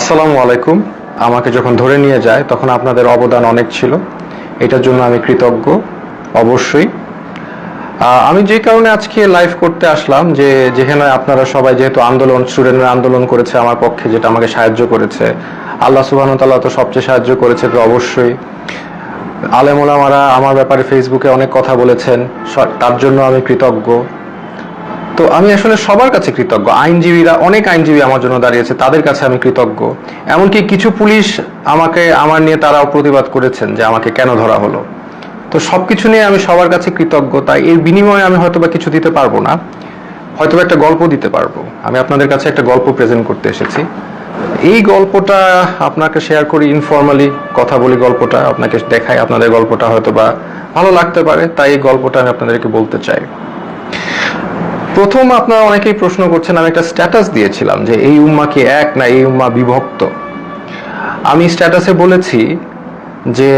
আসসালামু আলাইকুম। আমাকে যখন ধরে নিয়ে যায় তখন আপনাদের অবদান অনেক ছিল, এটার জন্য আমি কৃতজ্ঞ অবশ্যই। আমি যে কারণে আজকে লাইভ করতে আসলাম, যেখানে আপনারা সবাই যেহেতু স্টুডেন্টরা আন্দোলন করেছে আমার পক্ষে, যেটা আমাকে সাহায্য করেছে, আল্লাহ সুবহানাহু ওয়া তাআলা তো সবচেয়ে সাহায্য করেছে, তো অবশ্যই আলেম ওলামারা আমার ব্যাপারে ফেসবুকে অনেক কথা বলেছেন, তার জন্য আমি কৃতজ্ঞ। তো আমি আসলে সবার কাছে কৃতজ্ঞ। অনেক আইনজীবী আমার জন্য দাঁড়িয়েছে, তাদের কাছে আমি কৃতজ্ঞ। এমনকি কিছু পুলিশ আমার নিয়ে তারাও প্রতিবাদ করেছেন যে আমাকে কেন ধরা হলো। তো সবকিছু নিয়ে আমি সবার কাছে কৃতজ্ঞ। তাই এর বিনিময়ে আমি হয়তোবা কিছু দিতে পারবো না, হয়তোবা একটা গল্প দিতে পারবো। আমি আপনাদের কাছে একটা গল্প প্রেজেন্ট করতে এসেছি। এই গল্পটা আপনাকে শেয়ার করি, ইনফর্মালি কথা বলি, গল্পটা আপনাকে দেখাই, আপনাদের গল্পটা হয়তোবা ভালো লাগতে পারে, তাই এই গল্পটা আমি আপনাদেরকে বলতে চাই। প্রথম আপনারা অনেকেই প্রশ্ন করছেন, আমি একটা স্ট্যাটাস দিয়েছিলাম যে এই উম্মা কি এক না এই উম্মা বিভক্ত। আমি স্ট্যাটাসে বলেছি যে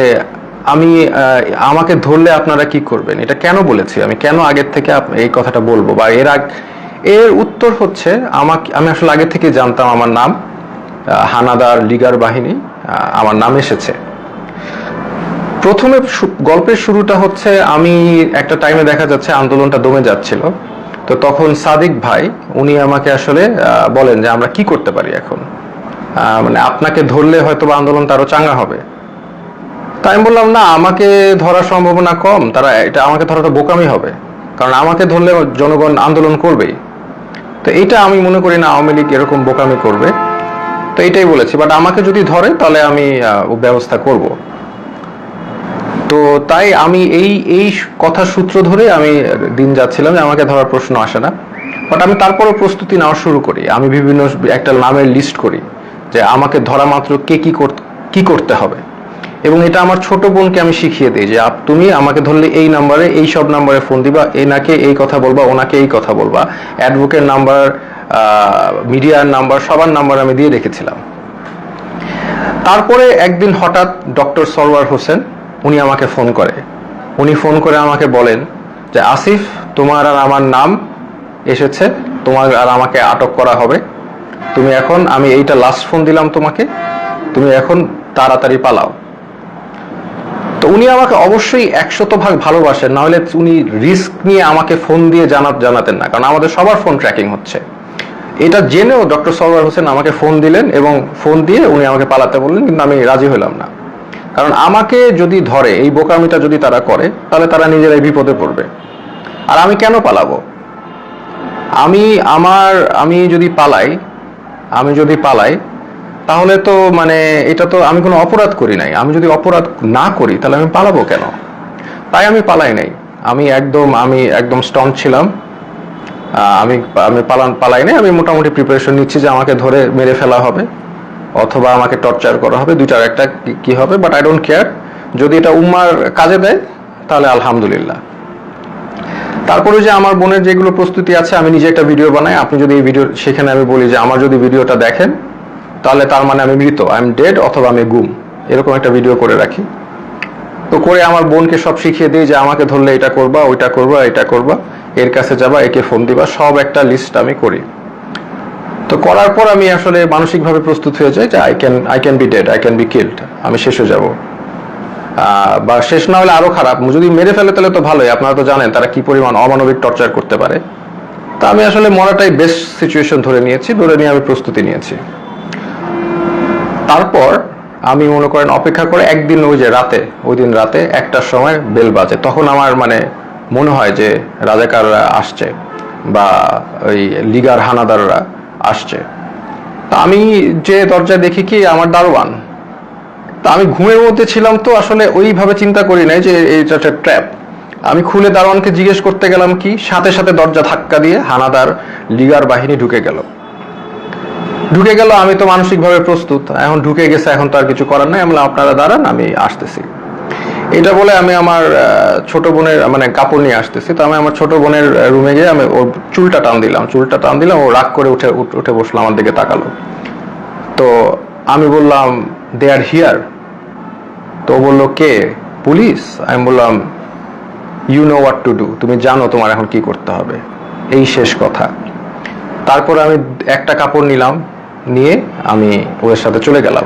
আমাকে ধরলে আপনারা কি করবেন। এটা কেন বলেছি, আমি কেন আগের থেকে এই কথাটা বলবো, বা এর উত্তর হচ্ছে, আমি আসলে আগে থেকে জানতাম আমার নাম হানাদার লিগার বাহিনী, আমার নাম এসেছে। প্রথমে গল্পের শুরুটা হচ্ছে, আমি একটা টাইমে দেখা যাচ্ছে আন্দোলনটা দমে যাচ্ছিল, তো তখন সাদিক ভাই উনি আমাকে আসলে বলেন যে আমরা কি করতে পারি এখন, মানে আপনাকে ধরলে হয়তো আন্দোলনটা আরো চাঙ্গা হবে। তাই আমি বললাম, না, আমাকে ধরার সম্ভাবনা কম, আমাকে ধরাটা বোকামি হবে, কারণ আমাকে ধরলে জনগণ আন্দোলন করবেই। তো এইটা আমি মনে করি না আওয়ামী লীগ এরকম বোকামি করবে, তো এইটাই বলেছি। বাট আমাকে যদি ধরে তাহলে আমি ব্যবস্থা করব। তো তাই আমি এই কথা সূত্র ধরে আমি দিন যাচ্ছিলাম যে আমাকে ধরার প্রশ্ন আসে না। বাট আমি তারপরও প্রস্তুতি নেওয়া শুরু করি, আমি বিভিন্ন একটা নামের লিস্ট করি যে আমাকে ধরা মাত্র কে কি করতে হবে। এবং এটা আমার ছোট বোনকে আমি শিখিয়ে দিই যে তুমি আমাকে ধরলে এই নাম্বারে, এই সব নাম্বারে ফোন দিবা, এনাকে এই কথা বলবা, ওনাকে এই কথা বলবা, অ্যাডভোকেট নাম্বার, মিডিয়ার নাম্বার, সবার নাম্বার আমি দিয়ে রেখেছিলাম। তারপরে একদিন হঠাৎ ডক্টর সরওয়ার হোসেন উনি আমাকে ফোন করে আমাকে বলেন যে আসিফ, তোমার আর আমার নাম এসেছে, তোমার আর আমাকে আটক করা হবে, তুমি এখন, আমি এইটা লাস্ট ফোন দিলাম তোমাকে, তুমি এখন তাড়াতাড়ি পালাও। তো উনি আমাকে অবশ্যই 100% ভালোবাসেন, না হলে উনি রিস্ক নিয়ে আমাকে ফোন দিয়ে জানাতেন না, কারণ আমাদের সবার ফোন ট্র্যাকিং হচ্ছে। এটা জেনেও ডক্টর সরওয়ার হোসেন আমাকে ফোন দিলেন এবং ফোন দিয়ে উনি আমাকে পালাতে বললেন, কিন্তু আমি রাজি হলাম না। কারণ আমাকে যদি ধরে, এই বোকামিটা যদি তারা করে, তাহলে তারা নিজেরাই বিপদে পড়বে। আর আমি কেন পালাবো? আমি যদি পালাই তাহলে তো মানে এটা তো আমি কোনো অপরাধ করি নাই। আমি যদি অপরাধ না করি তাহলে আমি পালাবো কেন? তাই আমি পালাই নাই। আমি একদম স্ট্রং ছিলাম। আমি পালাই নাই। আমি মোটামুটি প্রিপারেশন নিচ্ছি যে আমাকে ধরে মেরে ফেলা হবে অথবা আমাকে টর্চার করা হবে, দুইটার একটা কি হবে, বাট আই ডোন্ট কেয়ার। যদি এটা উম্মার কাজে দেয় তাহলে আলহামদুলিল্লাহ। তারপরে যে আমার বোনের যেগুলো প্রস্তুতি আছে, আমি নিজে একটা ভিডিও বানাই। আপনি যদি এই ভিডিও, সেখানে আমি বলি যে আমার যদি ভিডিওটা দেখেন তাহলে তার মানে আমি মৃত, আই এম ডেড, অথবা আমি গুম, এরকম একটা ভিডিও করে রাখি। তো করে আমার বোনকে সব শিখিয়ে দিই যে আমাকে ধরলে এটা করবা, ওইটা করবা, এটা করবা, এর কাছে যাবা, একে ফোন দিবা, সব একটা লিস্ট আমি করি। তো করার পর আমি আসলে মানসিকভাবে প্রস্তুত হয়ে যাই যে I can be dead, I can be killed, আমি শেষ হয়ে যাব। বা শেষ না হলে আরো খারাপ, যদি মেরে ফেলে তাহলে তো ভালোই, আপনারা তো জানেন তারা কি পরিমাণ অমানবিক টর্চার করতে পারে। তা আমি আসলে মরাটাই বেস্ট সিচুয়েশন ধরে নিয়ে আমি প্রস্তুতি নিয়েছি। তারপর আমি মনে করেন অপেক্ষা করে একদিন ওই দিন রাতে 1টার সময় বেল বাজে। তখন আমার মনে হয় যে রাজাকাররা আসছে বা ওই লিগার হানাদাররা আসছে। তা আমি যে দরজায় দেখি কি আমার দারোয়ান। তা আমি ঘুমের মধ্যে ছিলাম, তো আসলে ওইভাবে চিন্তা করি নাই যে এইটা একটা ট্র্যাপ। আমি খুলে দারোয়ানকে জিজ্ঞেস করতে গেলাম কি, সাথে সাথে দরজা ধাক্কা দিয়ে হানাদার লিগার বাহিনী ঢুকে গেল। আমি তো মানসিকভাবে প্রস্তুত, এখন ঢুকে গেছে, এখন তো আর কিছু করার নাই। আমি আপনারা দাঁড়ান, আমি আসতেছি, এটা বলে আমি আমার ছোট বোনের কাপড় নিয়ে আসতেছি। তো আমি আমার ছোট বোনের রুমে গিয়ে আমি ওর চুলটা টান দিলাম, ও রাগ করে উঠে বসলো, আমার দিকে তাকালো। তো আমি বললাম দে আর হিয়ার। তো ও বললো কে? পুলিশ। আমি বললাম you know what to do, তুমি জানো তোমার এখন কি করতে হবে, এই শেষ কথা। তারপর আমি একটা কাপড় নিয়ে আমি ওদের সাথে চলে গেলাম।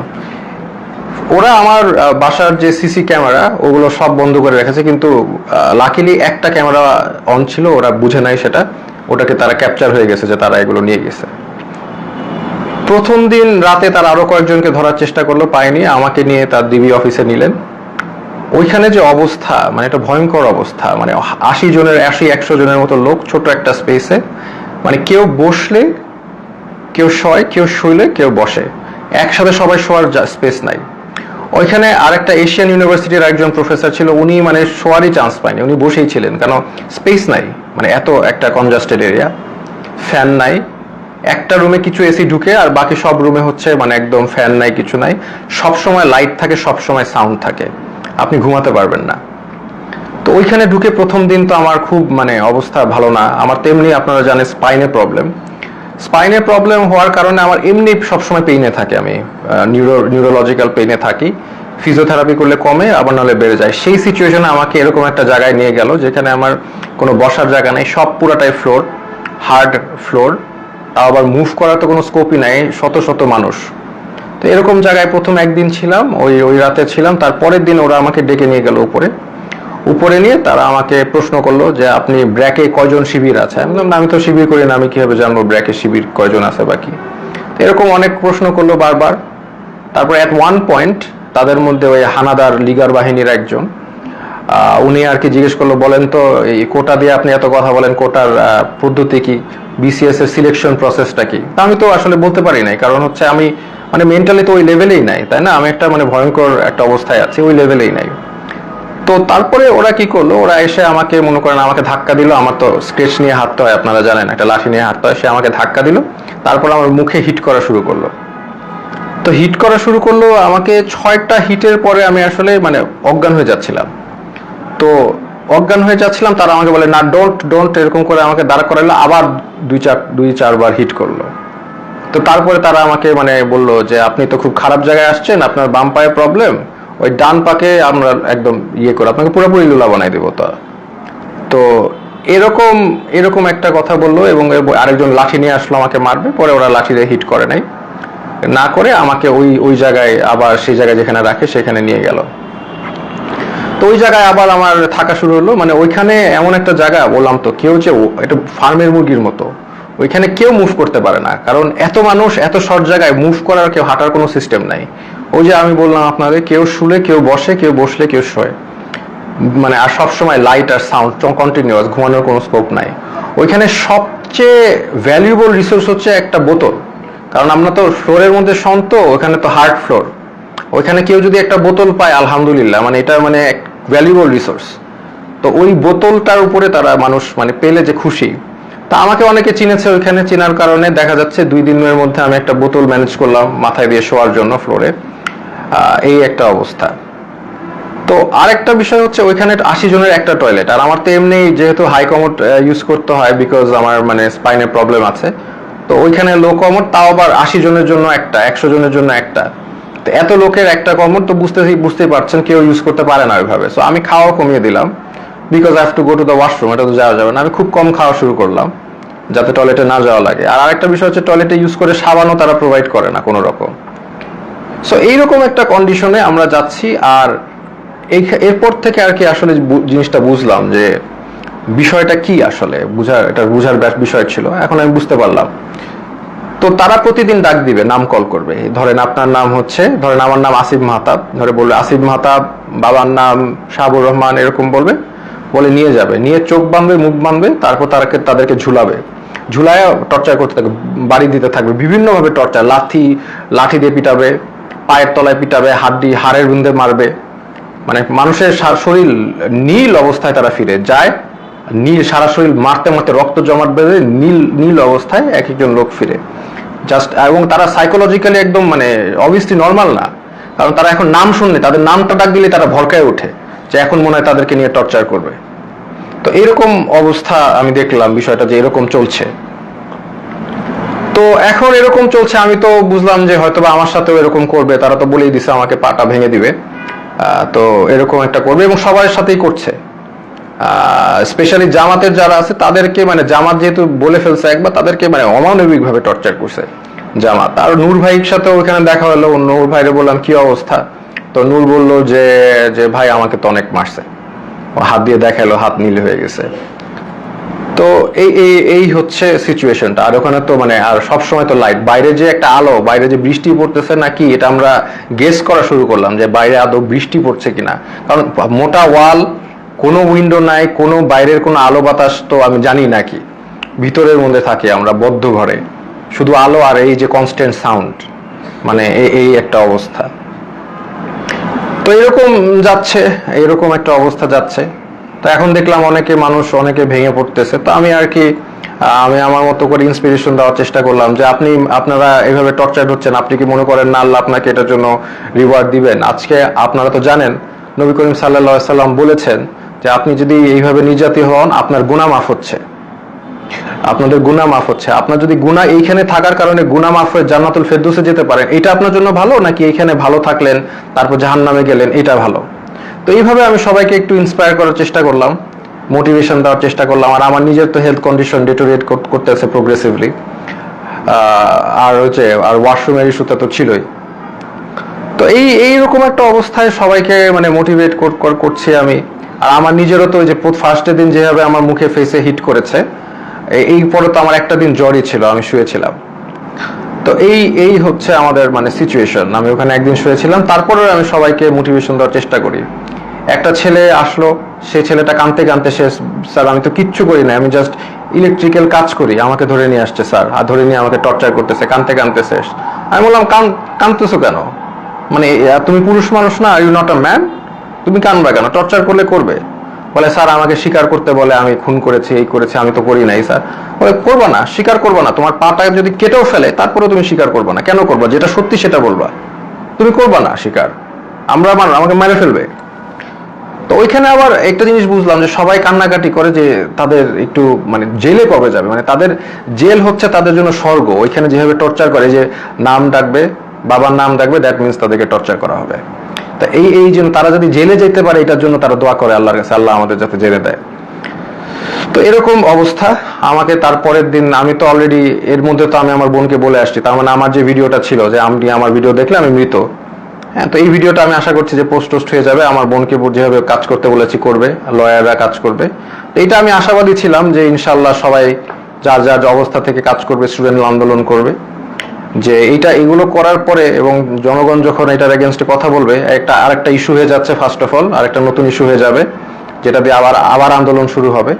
ওরা আমার বাসার যে সিসি ক্যামেরা ওগুলো সব বন্ধ করে রেখেছে, কিন্তু লাকিলি একটা ক্যামেরা অন ছিল, ওরা বুঝে নাই সেটা, ওটাকে তারা ক্যাপচার হয়ে গেছে যে তারা এগুলো নিয়ে গেছে। প্রথম দিন রাতে তারা আরো কয়েকজনকে ধরার চেষ্টা করলো, পায়নি, আমাকে নিয়ে তার ডিবি অফিসে নিলেন। ওইখানে যে অবস্থা, মানে এটা ভয়ঙ্কর অবস্থা, মানে 80 100 জনের মতো লোক ছোট একটা স্পেসে, মানে কেউ বসলে কেউ শয়, কেউ শুইলে কেউ বসে, একসাথে সবাই শোয়ার স্পেস নাই। ওইখানে আরেকটা এশিয়ান ইউনিভার্সিটির একজন প্রফেসর ছিল, উনি মানে শোয়ারই চান্স পায়নি, উনি বসেই ছিলেন, কারণ স্পেস নাই, মানে এত একটা কনজাস্টেড এরিয়া, ফ্যান নাই, একটা রুমে কিছু এসি ঢুকে আর বাকি সব রুমে হচ্ছে মানে একদম ফ্যান নাই, কিছু নাই, সব সময় লাইট থাকে, সব সময় সাউন্ড থাকে, আপনি ঘুমাতে পারবেন না। তো ওইখানে ঢুকে প্রথম দিন তো আমার খুব মানে অবস্থা ভালো না। আমার তেমনি আপনারা জানেন স্পাইনে প্রবলেম হওয়ার কারণে আমার এমনি সবসময় পেইনে থাকে, আমি নিউরোলজিক্যাল পেইনে থাকি, ফিজিওথেরাপি করলে কমে, আবার নাহলে বেড়ে যায়। সেই সিচুয়েশনে আমাকে এরকম একটা জায়গায় নিয়ে গেল যেখানে আমার কোনো বসার জায়গা নেই, সব পুরাটাই ফ্লোর, হার্ড ফ্লোর, তাও আবার মুভ করার তো কোনো স্কোপই নাই, শত শত মানুষ। তো এরকম জায়গায় প্রথম একদিন ছিলাম, ওই রাতে ছিলাম। তারপরের দিন ওরা আমাকে ডেকে নিয়ে গেল উপরে নিয়ে তারা আমাকে প্রশ্ন করলো যে আপনি ব্র্যাকে কয়জন শিবির আছে। আমি বললাম আমি তো শিবির করি না, আমি কিভাবে জানবো ব্র্যাকে শিবির কয়জন আছে বাকি। এরকম অনেক প্রশ্ন করলো বারবার। তারপর অ্যাট ওয়ান পয়েন্ট তাদের মধ্যে ওই হানাদার লিগার বাহিনীর একজন, উনি আর কি জিজ্ঞেস করলো, বলেন তো এই কোটা দিয়ে আপনি এত কথা বলেন, কোটার পদ্ধতি কি, বিসিএস এর সিলেকশন প্রসেসটা কি। তা আমি তো আসলে বলতে পারি নাই, কারণ হচ্ছে আমি মানে মেন্টালি তো ওই লেভেলেই নাই, তাই না, আমি একটা মানে ভয়ঙ্কর একটা অবস্থায় আছি, ওই লেভেলেই নাই। তো তারপরে ওরা কি করলো, ওরা এসে আমাকে মনে করেন আমাকে ধাক্কা দিল, আমার তো স্কেচ নিয়ে হাঁটতে হয়, আপনারা জানেন একটা লাঠি নিয়ে হাঁটতে হয়, সে আমাকে ধাক্কা দিল, তারপর আমার মুখে হিট করা শুরু করলো। তো হিট করা শুরু করলো আমাকে, 6টা হিটের পরে আমি আসলে মানে অজ্ঞান হয়ে যাচ্ছিলাম। তো অজ্ঞান হয়ে যাচ্ছিলাম, তারা আমাকে বলে না ডোন্ট এরকম করে আমাকে দাঁড় করাইলো, আবার 2-4 বার হিট করলো। তো তারপরে তারা আমাকে মানে বললো যে আপনি তো খুব খারাপ জায়গায় আসছেন, আপনার বাম পায়ে প্রবলেম, ওই ডান পাকে আমরা একদম ইয়ে করে আপনাকে পুরোপুরি লুলা বানাই দেবো। তো এরকম একটা কথা বললো, এবং আরেকজন লাঠি নিয়ে আসলো আমাকে মারবে, পরে ওরা লাঠি দিয়ে হিট করে নাই, না করে আমাকে ওই জায়গায় আবার সেই জায়গায় যেখানে রাখে সেখানে নিয়ে গেল। তো ওই জায়গায় আবার আমার থাকা শুরু হলো, মানে ওইখানে এমন একটা জায়গা, বললাম তো কেউ যে এটা ফার্মের মুরগির মতো, ওইখানে কেউ মুভ করতে পারে না, কারণ এত মানুষ এত শর্ট জায়গায় মুভ করার, কেউ হাঁটার কোনো সিস্টেম নাই। ওই যে আমি বললাম আপনাদের, কেউ শুলে কেউ বসে, কেউ বসলে কেউ শোয়, মানে আর সবসময় লাইট আর সাউন্ড কন্টিনিউয়াস, ঘুমানোর কোনো স্কোপ নাই। ওইখানে সবচেয়ে ভ্যালুয়েবল রিসোর্স হচ্ছে একটা বোতল, কারণ আমরা তো ফ্লোরের মধ্যে শোন, তো ওখানে তো হার্ড ফ্লোর, ওইখানে কেউ যদি একটা বোতল পায় আলহামদুলিল্লাহ, মানে এটা মানে ভ্যালুয়েবল রিসোর্স। তো ওই বোতলটার উপরে তারা মানুষ মানে পেলে যে খুশি। তা আমাকে অনেকে চিনেছে ওইখানে, চেনার কারণে দেখা যাচ্ছে 2 দিনের মধ্যে আমি একটা বোতল ম্যানেজ করলাম মাথায় দিয়ে শোয়ার জন্য ফ্লোরে, এই একটা অবস্থা। তো আরেকটা বিষয় হচ্ছে ওইখানে 80 জনের একটা টয়লেট, আর আমার তো এমনি যেহেতু হাই কমোড ইউজ করতে হয়, বিকজ আমার মানে স্পাইনের প্রবলেম আছে, তো ওইখানে লো কমোড, তাও আবার 80 জনের জন্য একটা, 100 জনের জন্য একটা। তো এত লোকের একটা কমোড তো বুঝতেই পারছেন কেউ ইউজ করতে পারে না ওইভাবে। সো আমি খাওয়া কমিয়ে দিলাম, because I have to go to the washroom, এটা তো যাওয়া যাবে না, আমি খুব কম খাওয়া শুরু করলাম যাতে টয়লেটে না যাওয়া লাগে। আর আরেকটা বিষয় হচ্ছে টয়লেটে ইউজ করে সাবানও তারা প্রোভাইড করে না কোনো রকম। সো এইরকম একটা কন্ডিশনে আমরা যাচ্ছি। আর এরপর থেকে আর কি আসলে জিনিসটা বুঝলাম যে বিষয়টা কি, আসলে বুঝার বিষয় ছিল, এখন আমি বুঝতে পারলাম। তো তারা প্রতিদিন ডাক দিবে, নাম কল করবে, ধরেন আপনার নাম হচ্ছে, ধরেন আমার নাম আসিফ মাহতাব, ধরে বলবে আসিফ মাহতাব, বাবার নাম শাহাবুর রহমান, এরকম বলবে, বলে নিয়ে যাবে, নিয়ে চোখ বাঁধবে, মুখ বাঁধবে, তারপর তাদেরকে ঝুলায় টর্চার করতে থাকবে, বাড়ি দিতে থাকবে, বিভিন্নভাবে টর্চার, লাঠি দিয়ে পিটাবে, পায়ের তলায় পিটাবে, হাড়ের বিন্দে মারবে, মানে মানুষের শরীর নীল অবস্থায় তারা ফিরে যায়, সারা শরীর মারতে মারতে রক্ত জমাট বেঁধে নীল অবস্থায় এক একজন লোক ফিরে জাস্ট। এবং তারা সাইকোলজিক্যালি একদম মানে অবভিয়াসলি নর্মাল না, কারণ তারা এখন নাম শুনলে, তাদের নামটা ডাক দিলে তারা ভরকায় ওঠে যে এখন মনে হয় তাদেরকে নিয়ে টর্চার করবে। তো এরকম অবস্থা আমি দেখলাম বিষয়টা যে এরকম চলছে। তো এখন এরকম চলছে, আমি তো বুঝলাম যে হয়তোবা আমার সাথেও এরকম করবে, তারা তো বলেই দিছে আমাকে পাটা ভেঙে দিবে। তো এরকম একটা করবে, এবং সবার সাথেই করছে, স্পেশালি জামাতের যারা আছে তাদেরকে, মানে জামাত যেহেতু বলে ফেলছে একবার, তাদেরকে মানে অমানবিক ভাবে টর্চার করছে। জামাত। আর নূর ভাইয়ের সাথে ওইখানে দেখা হলো, নূর ভাইরে বললাম কি অবস্থা, তো নূর বললো যে যে ভাই আমাকে তো অনেক মারছে, হাত দিয়ে দেখালো, হাত নীল হয়ে গেছে। তো এই এই এই হচ্ছে সিচুয়েশনটা। আর ওখানে তো মানে আর সবসময় তো লাইট, বাইরে যে একটা আলো, বাইরে যে বৃষ্টি পড়তেছে নাকি এটা আমরা গেস করা শুরু করলাম যে বাইরে আদৌ বৃষ্টি পড়ছে কিনা, কারণ মোটা ওয়াল, কোনো উইন্ডো নাই, কোনো বাইরের কোনো আলো বাতাস তো আমি জানি নাকি, ভিতরের মধ্যে থাকি আমরা বদ্ধ ঘরে, শুধু আলো আর এই যে কনস্ট্যান্ট সাউন্ড, মানে এই একটা অবস্থা। তো এরকম যাচ্ছে, এরকম একটা অবস্থা যাচ্ছে। তো এখন দেখলাম অনেকে ভেঙে পড়তেছে। তো আমি আর কি আমি আমার মতো করে ইন্সপিরেশন দেওয়ার চেষ্টা করলাম যে আপনারা এইভাবে টর্চার হচ্ছেন, আপনি কি মনে করেন না আল্লাহ আপনাকে এটার জন্য রিওয়ার্ড দিবেন? আজকে আপনারা তো জানেন নবী করিম সাল্লাল্লাহু আলাইহি সাল্লাম বলেছেন যে আপনি যদি এইভাবে নির্যাতিত হন আপনার গুনাহ মাফ হচ্ছে, আপনাদের গুনাহ মাফ হচ্ছে। আপনার যদি গুনাহ এইখানে থাকার কারণে গুনাহ মাফ হয়ে জান্নাতুল ফেরদৌসে যেতে পারেন, এটা আপনার জন্য ভালো, নাকি এইখানে ভালো থাকলেন তারপর জাহান্নামে গেলেন, এটা ভালো? তো এইভাবে আমি সবাইকে একটু ইন্সপায়ার করার চেষ্টা করলাম, মোটিভেশন দেওয়ার চেষ্টা করলাম। আর আমার নিজের তো হেলথ কন্ডিশন ডিটোরিয়েট করতেছে প্রোগ্রেসিভলি, আর ওয়াশরুমের ইস্যুটা তো ছিলই। তো এইরকম একটা অবস্থায় সবাইকে মানে মোটিভেট করছি আমি। আর আমার নিজেরও তো ওই যে ফার্স্টের দিন যেভাবে আমার মুখে ফেসে হিট করেছে, এই পরে তো আমার একটা দিন জ্বরই ছিল, আমি শুয়েছিলাম। তো এই হচ্ছে আমাদের মানে সিচুয়েশন। আমি ওখানে একদিন শুয়েছিলাম, তারপরেও আমি সবাইকে মোটিভেশন দেওয়ার চেষ্টা করি। একটা ছেলে আসলো, সেই ছেলেটা কাঁদতে কাঁদতে শেষ, স্যার আমি তো কিচ্ছু করি না, আমি জাস্ট ইলেকট্রিক্যাল কাজ করি, আমাকে ধরে নিয়ে আসছে স্যার, আর ধরে নিয়ে আমাকে টর্চার করতেছে, কাঁদতে কাঁদতে শেষ। আমি বললাম কাঁদতেছো কেন, মানে তুমি পুরুষ মানুষ না, are you not a man, তুমি কাঁদবা কেন, টর্চার করলে করবে। বলে স্যার আমাকে স্বীকার করতে বলে, আমি খুন করেছি, এই করেছি, আমি তো করি নাই স্যার। বলে করবা না, স্বীকার করবা না, তোমার পাটা যদি কেটেও ফেলে তারপরেও তুমি স্বীকার করবা না, কেন করবা? যেটা সত্যি সেটা বলবা, তুমি করবা না স্বীকার, আমাকে মেরে ফেলবে। তো ওইখানে আবার একটা জিনিস বুঝলাম যে সবাই কান্নাকাটি করে যে তাদের একটু মানে জেলে কবে যাবে, মানে তাদের জেল হচ্ছে তাদের জন্য স্বর্গ। ওইখানে যেভাবে টর্চার করে, যে নাম ডাকবে, বাবার নাম ডাকবে, দ্যাট মিনস তাদেরকে টর্চার করা হবে। তা এই জন্য তারা যদি জেলে যেতে পারে, এটার জন্য তারা দোয়া করে আল্লাহর কাছে, আল্লাহ আমাদের যাতে জেলে দেয়। তো এরকম অবস্থা। আমাকে তারপরের দিন, আমি তো অলরেডি এর মধ্যে তো আমি আমার বোনকে বলে আসছি, তার মানে আমার যে ভিডিওটা ছিল যে আমি আমার ভিডিও দেখলে আমি মৃত, হ্যাঁ, তো এই ভিডিওটা আমি আশা করছি যে পোস্ট হয়ে যাবে। আমার বোনকে যেভাবে কাজ করতে বলেছি করবে, লয়াররা কাজ করবে। তো এইটা আমি আশাবাদী ছিলাম যে ইনশাল্লাহ সবাই যার যার অবস্থা থেকে কাজ করবে, স্টুডেন্ট আন্দোলন করবে, যে এগুলো করার পরে এবং জনগণ যখন এটার এগেনস্টে কথা বলবে, আরেকটা ইস্যু হয়ে যাচ্ছে, ফার্স্ট অফ অল আরেকটা নতুন ইস্যু হয়ে যাবে, যেটা দিয়ে আবার আন্দোলন শুরু হবে।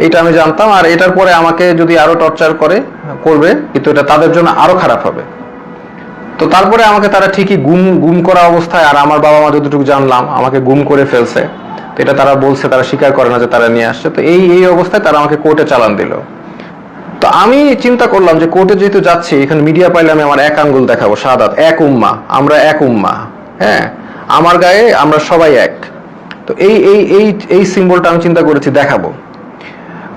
এটা আমি জানতাম। আর এটার পরে আমাকে যদি আরো টর্চার করবে, কিন্তু এটা তাদের জন্য আরো খারাপ হবে। তো তারপরে আমাকে তারা ঠিকই গুম করা অবস্থায়, আর আমার বাবা মা যতটুকু জানলাম আমাকে গুম করে ফেলছে। তো এটা তারা বলছে, তারা স্বীকার করে না যে তারা নিয়ে আসছে। তো এই অবস্থায় তারা আমাকে কোর্টে চালান দিল। তো আমি চিন্তা করলাম যে কোর্টে যেহেতু যাচ্ছি, এখানে মিডিয়া পাইলে আমি আমার এক আঙ্গুল দেখাবো, শাহাদাত, এক উম্মা, আমরা এক উম্মা, হ্যাঁ, আমার গায়ে আমরা সবাই এক। তো এই সিম্বলটা আমি চিন্তা করেছি দেখাবো।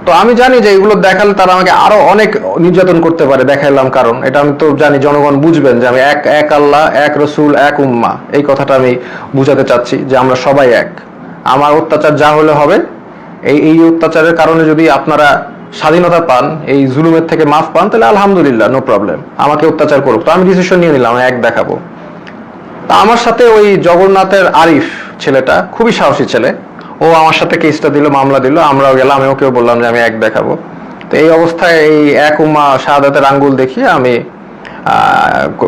তো আমি জানি যে এগুলো দেখালে তারা আমাকে আরো অনেক নির্যাতন করতে পারে, দেখাইলাম, কারণ এটা আমি তো জানি জনগণ বুঝবেন যে আমি এক আল্লাহ, এক রসুল, এক উম্মা, এই কথাটা আমি বুঝাতে চাচ্ছি যে আমরা সবাই এক। আমার অত্যাচার যা হলে হবে, এই অত্যাচারের কারণে যদি আপনারা স্বাধীনতা পান, এই জুলুমের থেকে মাফ পান, তাহলে আলহামদুলিল্লাহ, নো প্রবলেম, আমাকে অত্যাচার করুক। তো আমি ডিসিশন নিয়ে নিলাম, এক দেখাবো। তা আমার সাথে ওই জগন্নাথের আরিফ ছেলেটা, খুবই সাহসী ছেলে, ও আমার সাথে কেসটা দিল, মামলা দিল, আমরাও গেলাম, আমি ওকেও বললাম যে আমি এক দেখাবো। তো এই অবস্থায় এই এক উম্মা শাহাদাতের আঙ্গুল দেখিয়ে আমি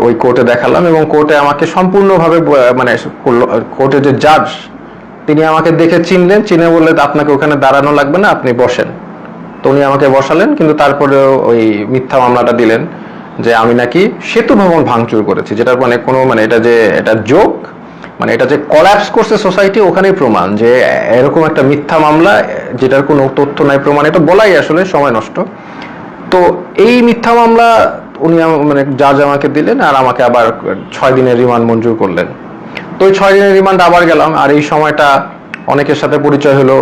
ওই কোর্টে দেখালাম, এবং কোর্টে আমাকে সম্পূর্ণভাবে মানে কোর্টের যে জাজ, তিনি আমাকে দেখে চিনে বললেন আপনাকে ওখানে দাঁড়ানো লাগবে না, আপনি বসেন। তো উনি আমাকে বসালেন, কিন্তু তারপরেও ওই মিথ্যা মামলাটা দিলেন যে আমি নাকি সেতু ভবন ভাঙচুর করেছি, যেটার মানে কোনো মানে এটা জোক, মানে এটা যে কলাপস করছে সোসাইটি, ওখানেই প্রমাণ যে এরকম একটা মিথ্যা মামলা যেটার কোনো তথ্য নাই, প্রমাণ, এটা বলাই আসলে সময় নষ্ট। তো এই মিথ্যা মামলা উনি মানে জাজ আমাকে দিলেন, আর আমাকে আবার 6 দিনের রিমান্ড মঞ্জুর করলেন। তো ওই 6 দিনের রিমান্ড আবার গেলাম। আর এই সময়টা অনেকের সাথে পরিচয় হলো,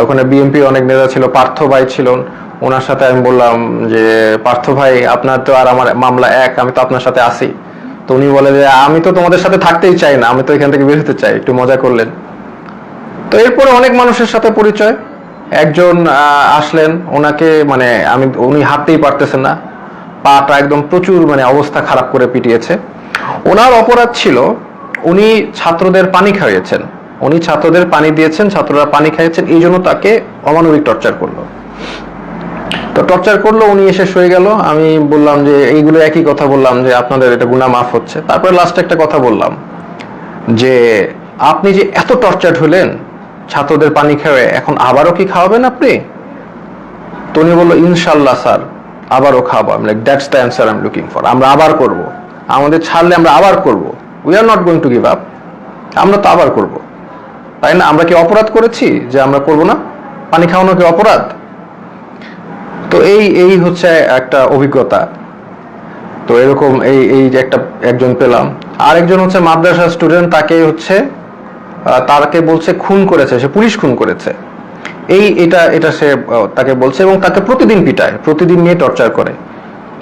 ওখানে বিএনপি অনেক নেতা ছিল, পার্থ ভাই ছিলেন, ওনার সাথে আমি বললাম যে পার্থ ভাই আপনার তো আর আমার মামলা এক, আমি তো আপনার সাথে আছি। তো উনি বলে যে আমি তো তোমাদের সাথে থাকতেই চাই না, আমি তো এখান থেকে বের হতে চাই, একটু মজা করলেন। তো এরপরে অনেক মানুষের সাথে পরিচয়। একজন আসলেন, ওনাকে মানে উনি হাঁটতেই পারতেছেন না, পাটা একদম প্রচুর মানে অবস্থা খারাপ করে পিটিয়েছে। ওনার অপরাধ ছিল উনি ছাত্রদের পানি খাইয়েছেন, উনি ছাত্রদের পানি দিয়েছেন, ছাত্ররা পানি খাইয়েছেন, এই জন্য তাকে অমানবিক টর্চার করলো। তো টর্চার করলো, উনি এসে শুয়ে গেল। আমি বললাম যে এইগুলো একই কথা বললাম যে আপনাদের এটা গুনাহ মাফ হচ্ছে। তারপরে লাস্টে একটা কথা বললাম যে আপনি যে এত টর্চার হলেন ছাত্রদের পানি খাওয়ায়, এখন আবারও কি খাওয়াবেন আপনি? তো উনি বললো ইনশাল্লাহ স্যার আবারও খাওয়াবো। আমি like that's the answer I am looking for. আমরা আবার করব, আমাদের ছাড়লে আমরা আবার করব, we are not going to give up. আমরা তো আবার করব, তাই না? আমরা কি অপরাধ করেছি যে আমরা করব না? পানি খাওয়ানো কি অপরাধ? তো এই এই হচ্ছে একটা অভিজ্ঞতা। তো এরকম এই এই যে একজন পেলাম। আরেকজন হচ্ছে মাদ্রাসা স্টুডেন্ট, তাকে হচ্ছে তাকে বলছে খুন করেছে, সে পুলিশ খুন করেছে, এটা এটা সে তাকে বলছে, এবং তাকে প্রতিদিন পিটায়, প্রতিদিন নিয়ে টর্চার করে।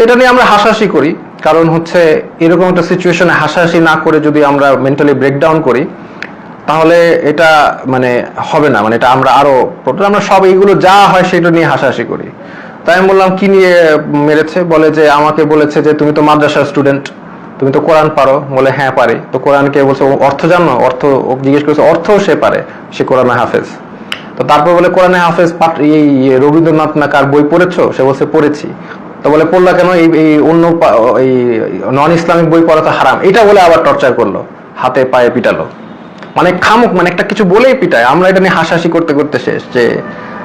এটা নিয়ে আমরা হাসাহাসি করি, কারণ হচ্ছে এরকম একটা সিচুয়েশনে হাসাহাসি না করে যদি আমরা মেন্টালি ব্রেকডাউন করি তাহলে এটা মানে হবে না, মানে এটা আমরা আরো আমরা সব এইগুলো যা হয় সেটা নিয়ে হাসাহাসি করি। তাই আমি বললাম কি নিয়ে মেরেছে? বলে যে আমাকে বলেছে যে তুমি তো মাদ্রাসার স্টুডেন্ট, তুমি তো কোরআন পারো। বলে হ্যাঁ পারি। তো কোরআনকে বলছে অর্থ জানো? অর্থ জিজ্ঞেস করেছে, অর্থও সে পারে, সে কোরআনে হাফেজ। তো তারপর বলে কোরআনে হাফেজ এই রবীন্দ্রনাথ না কার বই পড়েছো? সে বলছে পড়েছি। তো বলে পড়লা কেন? এই অন্য এই নন ইসলামিক বই পড়া তো হারাম, এটা বলে আবার টর্চার করলো, হাতে পায়ে পিটালো। মানে খামুক মানে একটা কিছু বলেই পিটায়। আমরা এটা নিয়ে হাসাহাসি করতে করতে শেষ। যে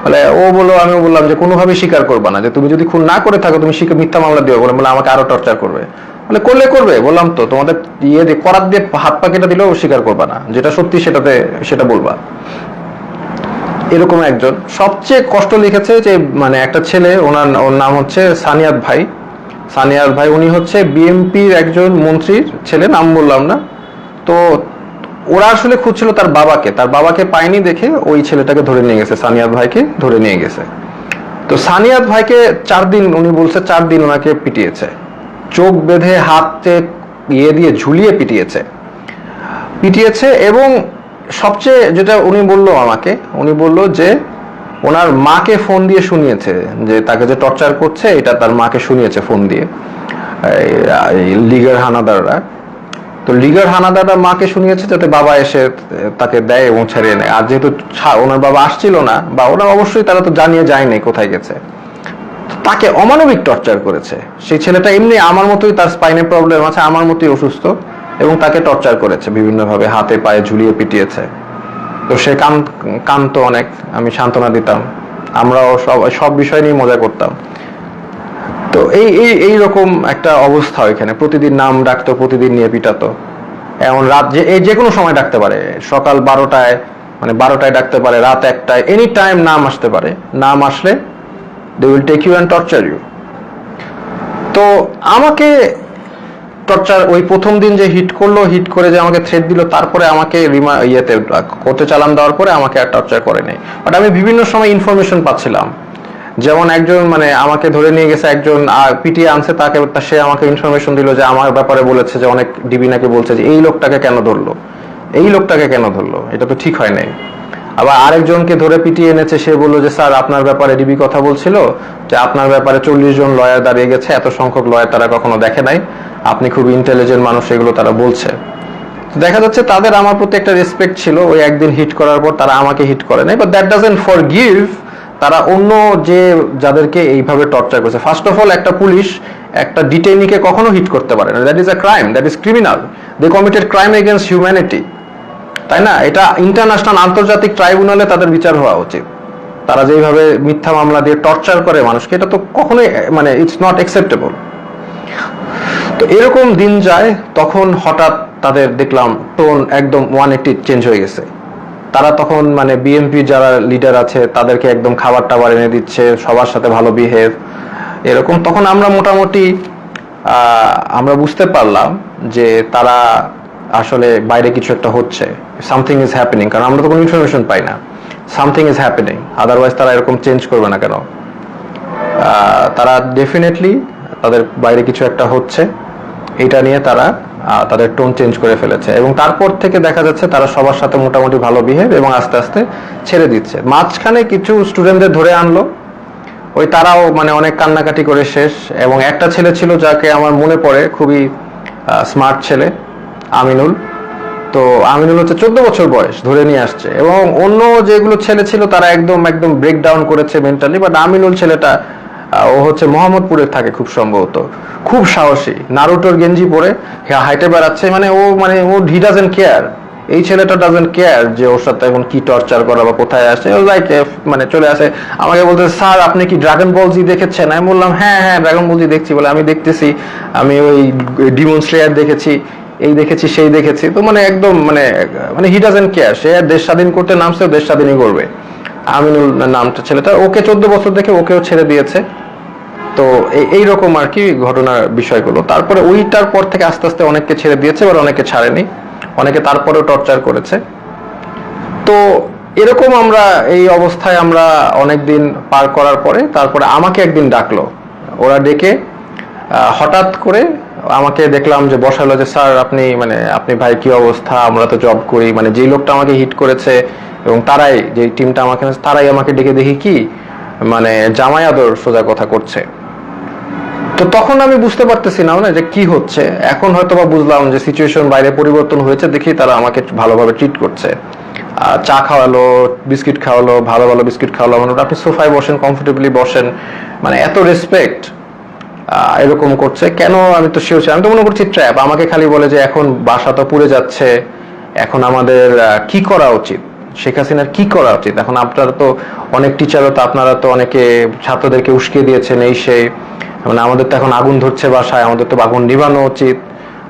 বলে ও বলো, আমিও বললাম যে কোনোভাবে স্বীকার করবা না, যে তুমি যদি খুন না করে থাকো তুমি মিথ্যা মামলা দিও। বলে আমাকে আরো টর্চার করবে। মানে করলে করবে, বললাম তো তোমাদের ইয়ে দিয়ে করাত দিয়ে হাত পা কেটে দিলেও স্বীকার করবা না, যেটা সত্যি সেটা বলবা। এরকম একজন সবচেয়ে কষ্ট লিখেছে যে মানে একটা ছেলে, ওর নাম হচ্ছে সানিয়াত ভাই। সানিয়াত ভাই উনি হচ্ছে বিএনপির একজন মন্ত্রীর ছেলে, নাম বললাম না। তো ওরা আসলে খুঁজছিল তার বাবাকে পায়নি দেখে ওই ছেলেটাকে ধরে নিয়ে গেছে, সানিয়াত ভাইকে ধরে নিয়ে গেছে। তো সানিয়াত ভাইকে 4 দিন, উনি বলছে 4 দিন ওনাকে পিটিয়েছে, চোখ বেঁধে হাতে ইয়ে দিয়ে ঝুলিয়ে পিটিয়েছে। এবং সবচেয়ে যেটা উনি বললো যে ওনার মাকে ফোন দিয়ে শুনিয়েছে যে তাকে যে টর্চার করছে, এটা তার মাকে শুনিয়েছে ফোন দিয়ে লিগের হানাদাররা। তো লিগার হানাদাররা মাকে শুনিয়েছে যাতে বাবা এসে তাকে দেয় এবং ছেড়ে নেয়। আর যেহেতু ওনার বাবা আসছিল না, বা ওরা অবশ্যই তারা তো জানিয়ে যায়নি কোথায় গেছে, তাকে অমানবিক টর্চার করেছে। সেই ছেলেটা এমনি আমার মতোই, তার স্পাইনে প্রবলেম আছে, আমার মতোই অসুস্থ, এবং তাকে টর্চার করেছে বিভিন্নভাবে, হাতে পায়ে ঝুলিয়ে পিটিয়েছে। তো সে কাঁদতো অনেক, আমি সান্ত্বনা দিতাম, আমরাও সব বিষয় নিয়ে মজা করতাম। তো এই রকম একটা অবস্থা ওইখানে, প্রতিদিন নাম ডাকতো, প্রতিদিন নিয়ে পিটাতো। এমন রাত যে কোনো সময় ডাকতে পারে, সকাল 12টায়, মানে 12টায় ডাকতে পারে, রাত 1টায়, এনি টাইম নাম আসতে পারে। নাম আসলে they will take you and torture you. তো আমাকে টর্চার ওই প্রথম দিন যে হিট করে যে আমাকে থ্রেট দিল, তারপরে আমাকে কোর্টে চালান দেওয়ার পরে আমাকে আর টর্চার করে নাই। বাট আমি বিভিন্ন সময় ইনফরমেশন পাচ্ছিলাম, যেমন একজন মানে আমাকে ধরে নিয়ে গেছে, একজন পিটিয়ে আনছে, সে আমাকে ইনফরমেশন দিল যে আমার ব্যাপারে বলেছে যে অনেক ডিবি নাকি বলছে যে এই লোকটাকে কেন ধরলো, এটা তো ঠিক হয় নাই। আবার আরেকজনকে ধরে পিটিয়ে এনেছে, সে বললো যে স্যার আপনার ব্যাপারে ডিবি কথা বলছিল যে আপনার ব্যাপারে 40 জন লয়ার দাঁড়িয়ে গেছে, এত সংখ্যক লয়ার তারা কখনো দেখে নাই, আপনি খুব ইন্টেলিজেন্ট মানুষ, এগুলো তারা বলছে। দেখা যাচ্ছে তাদের আমার প্রতি একটা রেসপেক্ট ছিল। ওই একদিন হিট করার পর তারা আমাকে হিট করে নাই, বাট দ্যাট ডাজন্ট ফরগিভ তারা অন্য যাদেরকে এইভাবে টর্চার করেছে। ফার্স্ট অফ অল, একটা পুলিশ একটা ডিটেইনিকে কখনো হিট করতে পারে না, that is a crime, that is criminal, they committed crime against humanity, তাই না? এটা ইন্টারন্যাশনাল, আন্তর্জাতিক ট্রাইব্যুনালে তাদের বিচার হওয়া উচিত। তারা যেভাবে মিথ্যা মামলা দিয়ে টর্চার করে মানুষকে, এটা তো কখনোই মানে ইটস নট অ্যাকসেপ্টেবল। তো এরকম দিন যায়, তখন হঠাৎ তাদের দেখলাম টোন একদম 180 চেঞ্জ হয়ে গেছে। তারা তখন মানে বিএনপি যারা লিডার আছে তাদেরকে একদম খাবার টাবার এনে দিচ্ছে, সবার সাথে ভালো বিহেভ, এরকম। তখন আমরা মোটামুটি আমরা বুঝতে পারলাম যে তারা আসলে বাইরে কিছু একটা হচ্ছে, সামথিং ইজ হ্যাপেনিং, কারণ আমরা তো কোনো ইনফরমেশন পাই না, সামথিং ইজ হ্যাপেনিং, আদারওয়াইজ তারা এরকম চেঞ্জ করবে না কেন? তারা ডেফিনেটলি তাদের বাইরে কিছু একটা হচ্ছে, এটা নিয়ে তারা তাদের টোন চেঞ্জ করে ফেলেছে। এবং তারপর থেকে দেখা যাচ্ছে তারা সবার সাথে মোটামুটি ভালো বিহেভ, এবং আস্তে আস্তে ছেড়ে দিচ্ছে। মাঝখানে কিছু স্টুডেন্টদের ধরে আনলো, ওই তারাও মানে অনেক কান্নাকাটি করে শেষ। এবং একটা ছেলে ছিল যাকে আমার মনে পড়ে, খুবই স্মার্ট ছেলে, আমিনুল। তো আমিনুল হচ্ছে 14 বছর বয়স, ধরে নিয়ে আসছে। এবং অন্য যেগুলো ছেলে ছিল তারা একদম একদম ব্রেক ডাউন করেছে মেন্টালি, বাট আমিনুল ছেলেটা ও হচ্ছে মোহাম্মদপুরে থাকে খুব সম্ভবত, খুব সাহসী, নারুটোর গেঞ্জি পরে হাইটে বেড়াচ্ছে। মানে ও হি ডাজেন্ট কেয়ার, এই ছেলেটা ডাজেন্ট কেয়ার যে ওর সাথে এখন কি টর্চার করা বা কোথায় আসে। ও লাইক মানে চলে আসে, আমাকে বলতে, স্যার আপনি কি ড্রাগন বল জি দেখেছেন? আমি বললাম হ্যাঁ হ্যাঁ ড্রাগন বল জি দেখছি। বলে আমি দেখতেছি, আমি ওই ডিমন স্লেয়ার দেখেছি, এই দেখেছি সেই দেখেছি। তো মানে একদম মানে মানে হি ডাজেন্ট কেয়ার, সে দেশ স্বাধীন করতে নামছে, দেশ স্বাধীনই করবে। আমিনুল নামটা ছেলেটা, ওকে 14 বছর দেখে ওকেও ছেড়ে দিয়েছে। তো এইরকম আর কি ঘটনার বিষয়গুলো। তারপরে ওইটার পর থেকে আস্তে আস্তে অনেককে ছেড়ে দিয়েছে, এবার অনেকে ছাড়েনি, অনেকে তারপরেও টর্চার করেছে। তো এরকম আমরা এই অবস্থায় আমরা অনেকদিন পার করার পরে তারপরে আমাকে একদিন ডাকলো, ওরা ডেকে হঠাৎ করে আমাকে দেখলাম যে বসালো, যে স্যার আপনি মানে আপনি ভাই কি অবস্থা, আমরা তো জব করি, মানে যেই লোকটা আমাকে হিট করেছে এবং তারাই যে টিমটা আমাকে, তারাই আমাকে ডেকে দেখি কি মানে জামাই আদর সোজা কথা করছে। তো তখন আমি বুঝতে পারতেছি না মানে যে কি হচ্ছে। এখন হয়তো বা বুঝলাম যে সিচুয়েশন বাইরে পরিবর্তন হয়েছে, দেখি তারা আমাকে ভালোভাবে ট্রিট করছে। চা খাওয়ালো, বিস্কিট খাওয়ালো, ভালো ভালো বিস্কিট খাওয়ালো, মানে আপনি সোফায় বসেন, কমফোর্টেবলি বসেন, মানে এত রেসপেক্ট এরকম করছে। কেন আমি তো শিওর, আমি তো মনে করছি ট্র্যাপ। আমাকে খালি বলে যে এখন বাসা তো পুড়ে যাচ্ছে, এখন আমাদের কি করা উচিত, শেখ হাসিনার কি করা উচিত। এখন আপনারা তো অনেক টিচারও তো, আপনারা তো অনেকে ছাত্রদেরকে উস্কিয়ে দিয়েছেন এই সেই, মানে আমাদের তো এখন আগুন ধরছে বাসায়, আমাদের তো আগুন নিভানো উচিত।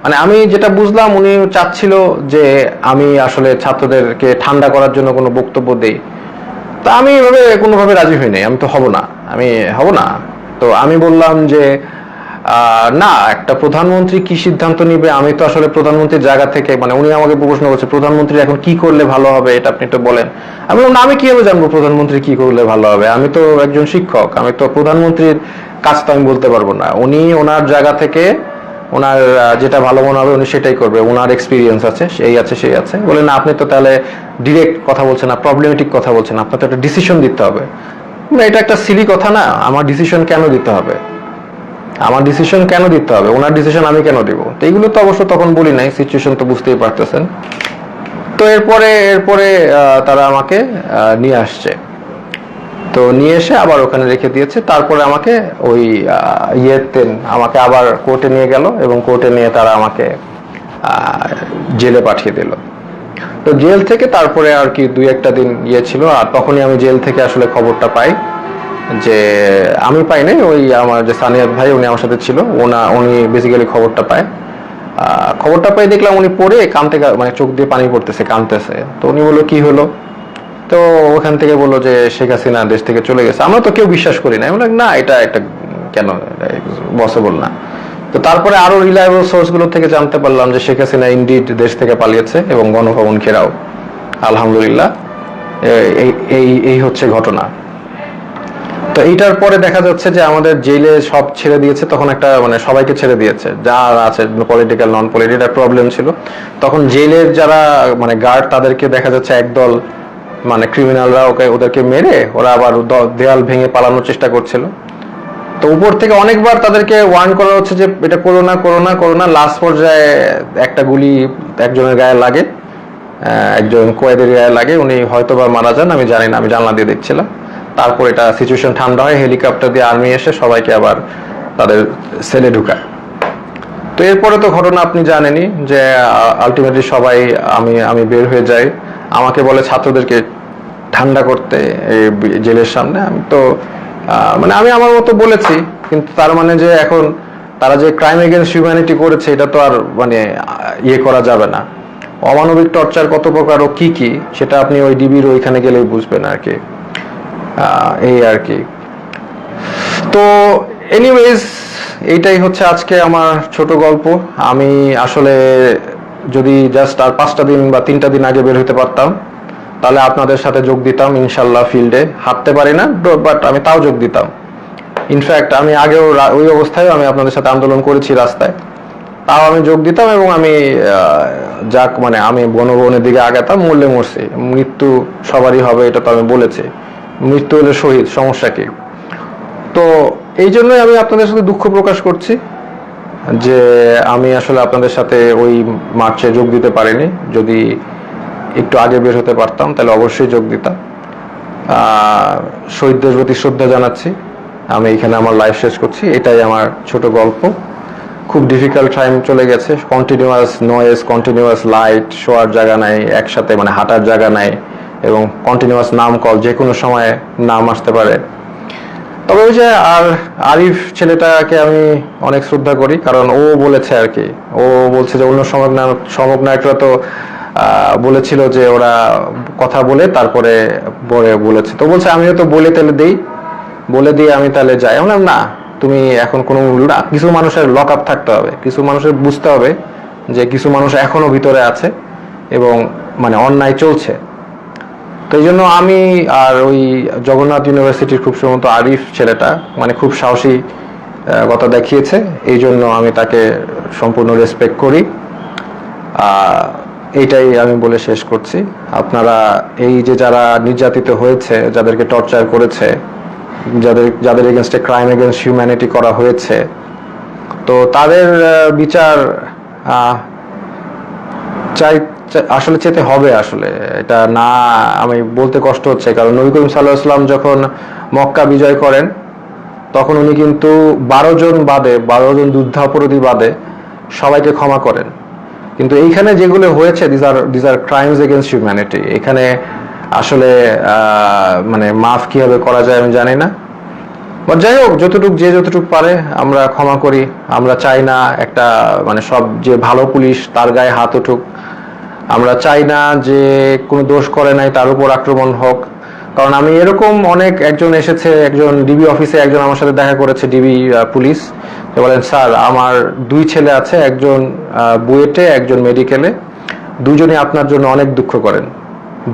মানে আমি যেটা বুঝলাম উনি চাচ্ছিল যে আমি আসলে ছাত্রদেরকে ঠান্ডা করার জন্য কোনো বক্তব্য দেই। তা আমি এভাবে কোনোভাবে রাজি হই নাই, আমি তো হব না, আমি হব না। তো আমি বললাম যে না, একটা প্রধানমন্ত্রী কি সিদ্ধান্ত নিবে, আমি তো আসলে প্রধানমন্ত্রীর জায়গা থেকে, মানে উনি আমাকে প্রশ্ন করছে প্রধানমন্ত্রী এখন কি করলে ভালো হবে, এটা আপনি তো বলেন। আমি বললাম আমি কিভাবে জানবো প্রধানমন্ত্রী কি করলে ভালো হবে, আমি তো একজন শিক্ষক, আমি তো প্রধানমন্ত্রীর কাজ তো আমি বলতে পারবো না। উনি ওনার জায়গা থেকে ওনার যেটা ভালো মনে হবে উনি সেটাই করবে, ওনার এক্সপিরিয়েন্স আছে, সেই আছে সেই আছে। বলে না আপনি তো তাহলে ডিরেক্ট কথা বলছেন না, প্রবলেমেটিক কথা বলছেন, আপনার তো একটা ডিসিশন দিতে হবে। এটা একটা সিলি কথা না, আমার ডিসিশন কেন দিতে হবে, আমার ডিসিশন কেন দিতে হবে, ওনার ডিসিশন আমি কেন দিব। তো এইগুলো তো অবশ্য তখন বলি নাই, সিচুয়েশন তো বুঝতেই পারতেছেন। তো এরপরে এরপরে তারা আমাকে নিয়ে আসছে, তো নিয়ে এসে আবার ওখানে রেখে দিয়েছে। তারপরে আমাকে ওই ইয়েতে আমাকে আবার কোর্টে নিয়ে গেল এবং কোর্টে নিয়ে তারা আমাকে জেলে পাঠিয়ে দিল। তো জেল থেকে তারপরে আর কি 2-1টা দিন ইয়ে ছিল, আর তখনই আমি জেল থেকে আসলে খবরটা পাই, যে আমি পাই নাই, ওই আমার যে সানিয়াত ভাই উনি আমার সাথে ছিল, উনি বেসিক্যালি খবরটা পায়। খবরটা পাই দেখলাম উনি পড়ে কাঁদতে, মানে চোখ দিয়ে পানি পড়তেছে, কাঁদতেছে। তো উনি বললো কি হলো, তো ওখান থেকে বললো যে শেখ হাসিনা দেশ থেকে চলে গেছে। আমরা তো কেউ বিশ্বাস করি না, বললাম না এটা একটা কেন পসিবল না। তো তারপরে আরো রিলায়েবল সোর্স গুলো থেকে জানতে পারলাম যে শেখ হাসিনা ইনডিড দেশ থেকে পালিয়েছে এবং গণভবন ঘেরাও। আলহামদুলিল্লাহ, এই হচ্ছে ঘটনা। তো এইটার পরে দেখা যাচ্ছে যে আমাদের জেলে সব ছেড়ে দিয়েছে, তখন একটা মানে সবাইকে ছেড়ে দিয়েছে যা আছে, পলিটিক্যাল নন পলিটিক্যাল প্রবলেম ছিল। তখন জেলের যারা মানে গার্ড তাদেরকে দেখা যাচ্ছে একদল মানে ক্রিমিনালরা ওদেরকে মেরে ওরা আবার দেয়াল ভেঙে পালানোর চেষ্টা করছিল। তো উপর থেকে অনেকবার তাদেরকে ওয়ার্ন করা হচ্ছে যে এটা করো না করো না করো না। লাস্ট পর্যায়ে একটা গুলি একজনের গায়ে লাগে, একজন কয়েদের গায়ে লাগে, উনি হয়তো বা মারা যান, আমি জানি না, আমি জানলা দিয়ে দেখছিলাম। তারপর এটা সিচুয়েশন ঠান্ডা হয়, হেলিকপ্টার দিয়ে আর্মি এসে সবাইকে আবার তাদের সেলে ঢুকায়। তো এরপরে তো ঘটনা আপনি জানেনই যে আলটিমেটলি সবাই আমি বের হয়ে যাই, আমাকে বলে ছাত্রদেরকে ঠান্ডা করতে এই জেলের সামনে। আমি তো মানে আমি আমার মতো বলেছি, কিন্তু তার মানে যে এখন তারা যে ক্রাইম এগেইনস্ট হিউম্যানিটি করেছে এটা তো আর মানে ইয়ে করা যাবে না। অমানবিক টর্চার কত প্রকার ও কি কি সেটা আপনি ওই ডিবির ওইখানে গেলেই বুঝবেন আর কি, এই আর কি। তো এনিওয়েজ এইটাই হচ্ছে আজকে আমার ছোট গল্প। আমি আসলে যদি জাস্ট আর 5টা দিন বা 3টা দিন আগে বের হতে পারতাম তাহলে আপনাদের সাথে যোগ দিতাম ইনশাল্লাহ। ফিল্ডে হাঁটতে পারি না, বাট আমি তাও যোগ দিতাম। ইনফ্যাক্ট আমি আগেও ওই অবস্থায় আমি আপনাদের সাথে আন্দোলন করেছি রাস্তায়, তাও আমি যোগ দিতাম। এবং আমি যাক মানে আমি গণভবনের দিকে আগাতাম, মরলে মরছি, মৃত্যু সবারই হবে এটা তো আমি বলেছি, মৃত্যু হলে শহীদ, সমস্যা কি। তো এই জন্যই আমি আপনাদের সাথে দুঃখ প্রকাশ করছি যে আমি আসলে আপনাদের সাথে ওই মার্চে যোগ দিতে পারিনি। যদি একটু আগে বের হতে পারতাম তাহলে অবশ্যই যোগ দিতাম। শহীদদের প্রতি শ্রদ্ধা জানাচ্ছি। আমি এখানে আমার লাইফ শেষ করছি। এটাই আমার ছোট গল্প। খুব ডিফিকাল্ট টাইম চলে গেছে। কন্টিনিউয়াস নয়েজ, কন্টিনিউয়াস লাইট, শোয়ার জায়গা নাই, একসাথে মানে হাঁটার জায়গা নাই, এবং কন্টিনিউয়াস নাম কল, যে কোনো সময় নাম আসতে পারে। তবে ওই যে আরিফ ছেলেটাকে আমি অনেক শ্রদ্ধা করি, কারণ ও বলেছে আর কি, ও বলছে যে অন্য সমগ্নায়করা তো বলেছিল যে ওরা কথা বলে তারপরে বলেছে, তো বলছে আমিও তো বলে তাহলে বলে দিয়ে আমি তাহলে যাই। আমরা না, তুমি এখন কোনো না, কিছু মানুষের লক আপ থাকতে হবে, কিছু মানুষের বুঝতে হবে যে কিছু মানুষ এখনো ভিতরে আছে এবং মানে অন্যায় চলছে। তো এই জন্য আমি আর ওই জগন্নাথ ইউনিভার্সিটির খুব সম্ভবত আরিফ ছেলেটা মানে খুব সাহসী কথা দেখিয়েছে, এই জন্য আমি তাকে সম্পূর্ণ রেসপেক্ট করি। এইটাই আমি বলে শেষ করছি। আপনারা এই যে যারা নির্যাতিত হয়েছে, যাদেরকে টর্চার করেছে, যাদের এগেনস্টে ক্রাইম এগেনস্ট হিউম্যানিটি করা হয়েছে, তো তাদের বিচার আসলে চেতে হবে। আসলে এটা না, আমি বলতে কষ্ট হচ্ছে, কারণ নবী করিম সাল্লাল্লাহু আলাইহি ওয়াসাল্লাম যখন মক্কা বিজয় করেন তখন উনি কিন্তু 12 জন বাদে, 12 জন যুদ্ধাপরাধী বাদে সবাইকে ক্ষমা করেন। কিন্তু এইখানে যেগুলো হয়েছে, these are crimes against humanity. এখানে আসলে মানে মাফ কিভাবে করা যায় আমি জানি না। যাই হোক, যতটুক পারে আমরা ক্ষমা করি। আমরা চাই না একটা মানে সব যে ভালো পুলিশ তার গায়ে হাত উঠুক। আমরা চাই না যে কোনো দোষ করে নাই তার উপর আক্রমণ হোক। কারণ আমি এরকম একজন এসেছে, একজন ডিবি অফিসে একজন আমার সাথে দেখা করেছে, ডিবি পুলিশ, বলেন স্যার আমার 2 ছেলে আছে, একজন বুয়েটে, একজন মেডিকেলে, দুজনে আপনার জন্য অনেক দুঃখ করেন,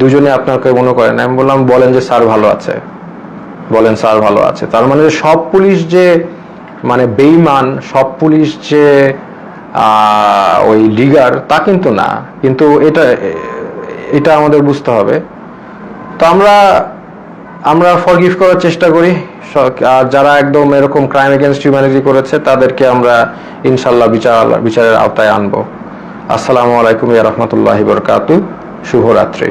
দুজনে আপনাকে মনে করেন। আমি বললাম বলেন যে স্যার ভালো আছে, বলেন স্যার ভালো আছে। তার মানে সব পুলিশ যে মানে বেঈমান, সব পুলিশ যে ওই লিগার, তা কিন্তু না। কিন্তু এটা আমাদের বুঝতে হবে। তো আমরা ফরগিভ করার চেষ্টা করি, আর যারা একদম এরকম ক্রাইম এগেনস্ট হিউম্যানিটি করেছে তাদেরকে আমরা ইনশাল্লাহ বিচারের আওতায় আনবো। আসসালামু আলাইকুম ওয়া রাহমাতুল্লাহি ওয়া বারাকাতুহু। শুভরাত্রি।